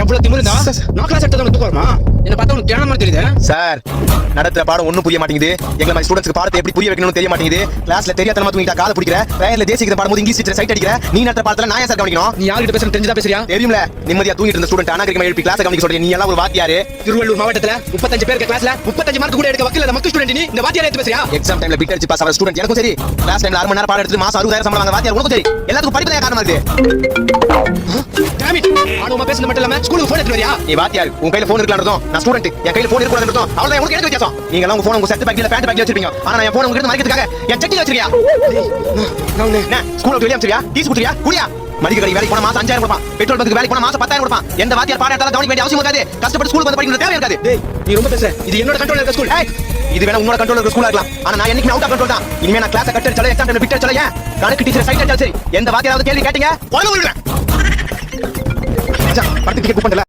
எவ்வளவு திமிருந்தா நான் கிளாஸ் எடுத்தத உனக்கு தூக்கமா என்ன பார்த்தா உனக்கு கேன மாதிரி தெரியுது சார் நடத்துற பாடம் ஒண்ணும் புரிய மாட்டேங்குது எங்க மாதிரி ஸ்டூடண்ட்ஸ்க்கு பாடத்தை எப்படி புரிய வைக்கணும்னு தெரிய மாட்டேங்குது கிளாஸ்ல தெரியாதனமா தூங்கிட்டா கால பிடிக்கிற பிரேயர்ல தேசிக்கிற பாடும்போது இங்கிலீஷ் டீச்சர் சைட் அடிக்கிற நீ நடத்துற பாடத்துல நான் ஏன் சார் கவனிக்கணும் நீ யார்கிட்ட பேசுற தெரிஞ்சதா பேசுறியா தெரியும்ல நிம்மதியா தூங்கிட்டு இருந்த ஸ்டூடண்ட் அநாகரிகமா எழுப்பி கிளாஸ் கவனிக்க சொல்றீங்க நீ எல்லாம் ஒரு வாத்தியாரு திருவள்ளூர் மாவட்டத்துல 35 பேருக்கு கிளாஸ்ல 35 மார்க் கூட எடுக்க வக்கீல அந்த மக்கள் ஸ்டூடண்ட் நீ இந்த வாத்தியாரை எடுத்து பேசுறியா எக்ஸாம் டைம்ல பிட் அடிச்சு பாஸ் ஆகிற ஸ்டூடண்ட் எனக்கும் சரி கிளாஸ் டைம்ல 1 மணி நேரம் பாடம் எடுத்து மாசம் 60000 சம்பளம் வாங்க வாத்தியார் உனக்கும் சரி எல்லாத்துக்கும் படிப்பு தான் காரணமா இருக்கு damn it ஆடுமா பேசுறது மட்டும் இல்லாம ஸ்கூலுக்கு போன் எடுத்து வரியா நீ வாத்தியார் உன் கையில போன் இருக்கலாம்ன்றதும் நான் ஸ்டூடண்ட் என் கையில போன் இருக்கக்கூடாதுன்றதும் அவ்வளவுதான் உங்களுக்கு என்ன வித்தியாசம் நீங்க எல்லாம் உங்க போன் உங்க செட் பேக்ல பேண்ட் பேக்ல வச்சிருப்பீங்க ஆனா நான் என் போன் உங்ககிட்ட மறைக்கிறதுக்காக என் செட்டில வச்சிருக்கியா நான் ஸ்கூல்ல வெளிய அனுப்பிச்சியா டீஸ் குடுறியா குடியா மளிகை கடை வேலைக்கு போனா மாசம் 5000 கொடுப்பான் பெட்ரோல் பங்க் வேலைக்கு போனா மாசம் 10000 கொடுப்பான் எந்த வாத்தியார் பாடம் எடுத்தாலும் கவனிக்க வேண்டிய அவசியம் இருக்காது கஷ்டப்பட்டு ஸ்கூலுக்கு வந்து படிக்கணும் தேவை இருக்காது டேய் நீ ரொம்ப பேசுற இது என்னோட கண்ட்ரோல்ல இருக்க ஸ்கூல் இது வேணா உன்னோட கண்ட்ரோல்ல இருக்க ஸ்கூலா இருக்கலாம் ஆனா நான் என்னைக்கு அவுட் ஆஃப் கண்ட்ரோல் தான் இனிமே நான் கிளாஸ் கட் அடிச்சாலும் எக்ஸாம் டைம்ல பிட் அடிச்சாலும் ஏன் கணக்கு டீச்சர் சைட் அடிச்சாலும் சரி எந்த வாத்தியாராவது கேள்வி கேட்டீங்க போன விடுறேன் படத்துக்கு டிக்கெட் புக் பண்ணல